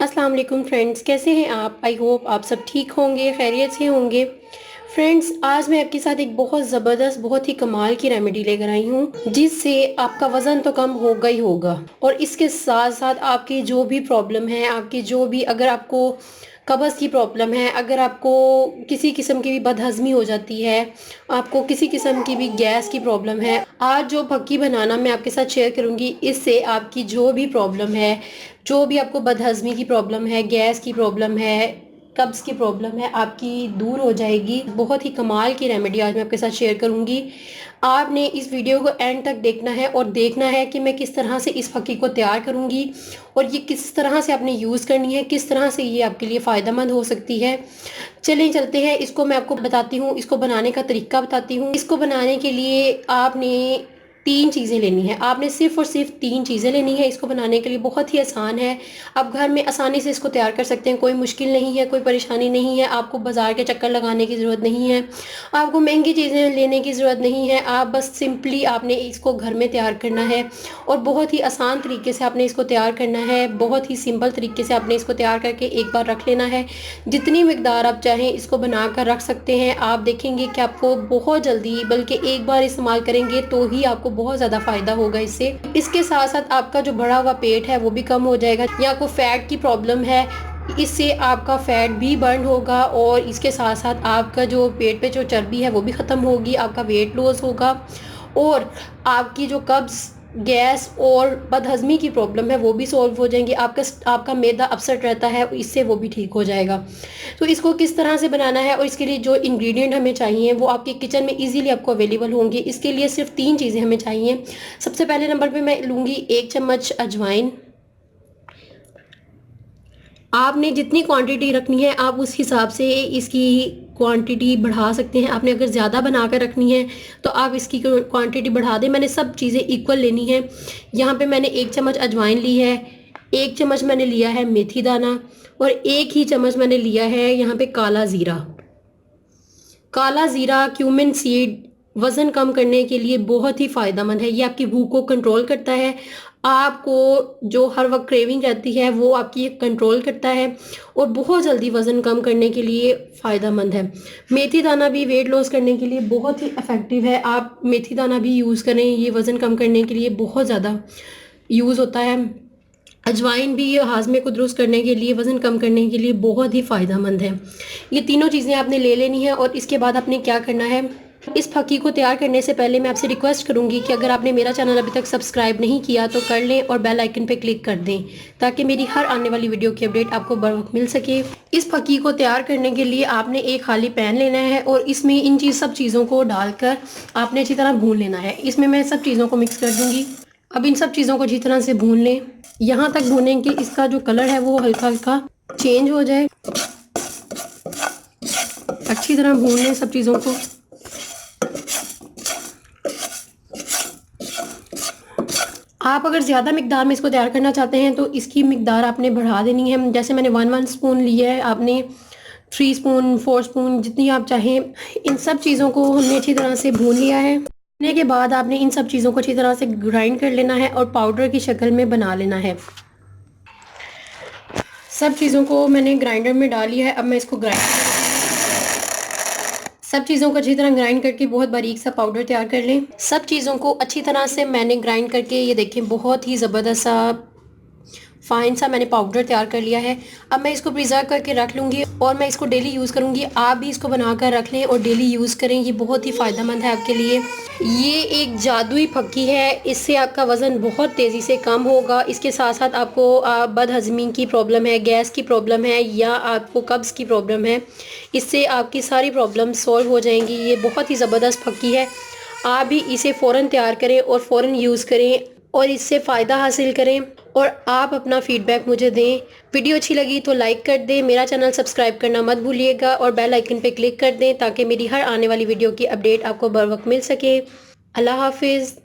अस्सलाम वालेकुम फ्रेंड्स, कैसे हैं आप? आई होप आप सब ठीक होंगे, खैरियत से होंगे। फ्रेंड्स, आज मैं आपके साथ एक बहुत ज़बरदस्त, बहुत ही कमाल की रेमेडी लेकर आई हूँ, जिससे आपका वज़न तो कम होगा ही होगा और इसके साथ साथ आपकी जो भी प्रॉब्लम है, आपकी जो भी अगर आपको कब्ज़ की प्रॉब्लम है, अगर आपको किसी किस्म की भी बदहज़मी हो जाती है, आपको किसी किस्म की भी गैस की प्रॉब्लम है, आज जो फक्की बनाना मैं आपके साथ शेयर करूँगी, इससे आपकी जो भी प्रॉब्लम है, जो भी आपको बदहज़मी की प्रॉब्लम है, गैस की प्रॉब्लम है, कब्ज़ की प्रॉब्लम है, आपकी दूर हो जाएगी। बहुत ही कमाल की रेमेडी आज मैं आपके साथ शेयर करूँगी। आपने इस वीडियो को एंड तक देखना है और देखना है कि मैं किस तरह से इस फक्की को तैयार करूँगी और ये किस तरह से आपने यूज़ करनी है, किस तरह से ये आपके लिए फ़ायदेमंद हो सकती है। चलें चलते हैं, इसको मैं आपको बताती हूँ, इसको बनाने का तरीका बताती हूँ। इसको बनाने के लिए आपने 3 चीज़ें लेनी है। आपने सिर्फ़ और सिर्फ़ 3 चीज़ें लेनी है। इसको बनाने के लिए बहुत ही आसान है। आप घर में आसानी से इसको तैयार कर सकते हैं। कोई मुश्किल नहीं है, कोई परेशानी नहीं है। आपको बाज़ार के चक्कर लगाने की ज़रूरत नहीं है। आपको महँगी चीज़ें लेने की ज़रूरत नहीं है। आप बस सिंपली आपने इसको घर में तैयार करना है और बहुत ही आसान तरीके से आपने इसको तैयार करना है। बहुत ही सिंपल तरीके से आपने इसको तैयार करके एक बार रख लेना है। जितनी मिक़दार आप चाहें इसको बनाकर रख सकते हैं। आप देखेंगे कि आपको बहुत जल्दी, बल्कि एक बार इस्तेमाल करेंगे तो ही आपको बहुत ज़्यादा फ़ायदा होगा इससे। इसके साथ-साथ आपका जो बढ़ा हुआ पेट है वो भी कम हो जाएगा, या आपको फ़ैट की प्रॉब्लम है, इससे आपका फ़ैट भी बर्न होगा और इसके साथ-साथ आपका जो पेट पे जो चर्बी है वो भी ख़त्म होगी, आपका वेट लॉस होगा और आपकी जो कब्ज़, गैस और बदहज़मी की प्रॉब्लम है वो भी सॉल्व हो जाएंगी। आपका मैदा अपसेट रहता है, इससे वो भी ठीक हो जाएगा। तो इसको किस तरह से बनाना है और इसके लिए जो इंग्रेडिएंट हमें चाहिए वो आपके किचन में इजीली आपको अवेलेबल होंगे। इसके लिए सिर्फ 3 चीज़ें हमें चाहिए। सबसे पहले नंबर पे मैं लूँगी 1 चम्मच अजवाइन। आपने जितनी क्वांटिटी रखनी है आप उस हिसाब से इसकी क्वांटिटी बढ़ा सकते हैं। आपने अगर ज़्यादा बना कर रखनी है तो आप इसकी क्वांटिटी बढ़ा दें। मैंने सब चीज़ें इक्वल लेनी है। यहाँ पे मैंने 1 चम्मच अजवाइन ली है, 1 चम्मच मैंने लिया है मेथी दाना और 1 ही चम्मच मैंने लिया है यहाँ पे काला ज़ीरा। काला ज़ीरा, क्यूमिन सीड वज़न कम करने के लिए बहुत ही फ़ायदेमंद है। ये आपकी भूख को कंट्रोल करता है। आपको जो हर वक्त क्रेविंग रहती है वो आपकी कंट्रोल करता है और बहुत जल्दी वज़न कम करने के लिए फ़ायदेमंद है। मेथी दाना भी वेट लॉस करने के लिए बहुत ही इफ़ेक्टिव है। आप मेथी दाना भी यूज़ करें, ये वज़न कम करने के लिए बहुत ज़्यादा यूज़ होता है। अजवाइन भी हाजमे को दुरुस्त करने के लिए, वज़न कम करने के लिए बहुत ही फ़ायदेमंद है। ये तीनों चीज़ें आपने ले लेनी है और इसके बाद आपने क्या करना है, इस फक्की को तैयार करने से पहले मैं आपसे रिक्वेस्ट करूंगी कि अगर आपने मेरा चैनल अभी तक सब्सक्राइब नहीं किया तो कर लें और बेल आइकन पे क्लिक कर दें ताकि मेरी हर आने वाली वीडियो की अपडेट आपको बर वक्त मिल सके। इस फक्की को तैयार करने के लिए आपने एक खाली पैन लेना है और इसमें सब चीज़ों को डालकर आपने अच्छी तरह भून लेना है। इसमें मैं सब चीज़ों को मिक्स कर दूँगी। अब इन सब चीज़ों को अच्छी तरह से भून लें। यहाँ तक भूनें कि इसका जो कलर है वो हल्का हल्का चेंज हो जाए। अच्छी तरह भून लें सब चीज़ों को। आप अगर ज़्यादा मिकदार में इसको तैयार करना चाहते हैं तो इसकी मिकदार आपने बढ़ा देनी है। जैसे मैंने 1 स्पून लिया है, आपने 3 स्पून, 4 स्पून, जितनी आप चाहें। इन सब चीज़ों को हमने अच्छी तरह से भून लिया है। भूनने के बाद आपने इन सब चीज़ों को अच्छी तरह से ग्राइंड कर लेना है और पाउडर की शक्ल में बना लेना है। सब चीज़ों को मैंने ग्राइंडर में डाल लिया है। अब मैं इसको सब चीज़ों को अच्छी तरह ग्राइंड करके बहुत बारीक सा पाउडर तैयार कर लें। सब चीज़ों को अच्छी तरह से मैंने ग्राइंड करके, ये देखें, बहुत ही ज़बरदस्त सा फाइन सा मैंने पाउडर तैयार कर लिया है। अब मैं इसको प्रिजर्व करके रख लूँगी और मैं इसको डेली यूज़ करूँगी। आप भी इसको बनाकर रख लें और डेली यूज़ करें। ये बहुत ही फ़ायदेमंद है आपके लिए। ये एक जादुई फक्की है। इससे आपका वज़न बहुत तेज़ी से कम होगा। इसके साथ साथ आपको बदहज़मी की प्रॉब्लम है, गैस की प्रॉब्लम है या आपको कब्ज़ की प्रॉब्लम है, इससे आपकी सारी प्रॉब्लम सॉल्व हो जाएंगी। ये बहुत ही ज़बरदस्त फक्की है। आप भी इसे फ़ौरन तैयार करें और फ़ौरन यूज़ करें और इससे फ़ायदा हासिल करें और आप अपना फ़ीडबैक मुझे दें। वीडियो अच्छी लगी तो लाइक कर दें, मेरा चैनल सब्सक्राइब करना मत भूलिएगा और बेल आइकन पे क्लिक कर दें ताकि मेरी हर आने वाली वीडियो की अपडेट आपको बर वक्त मिल सके। अल्लाह हाफिज़।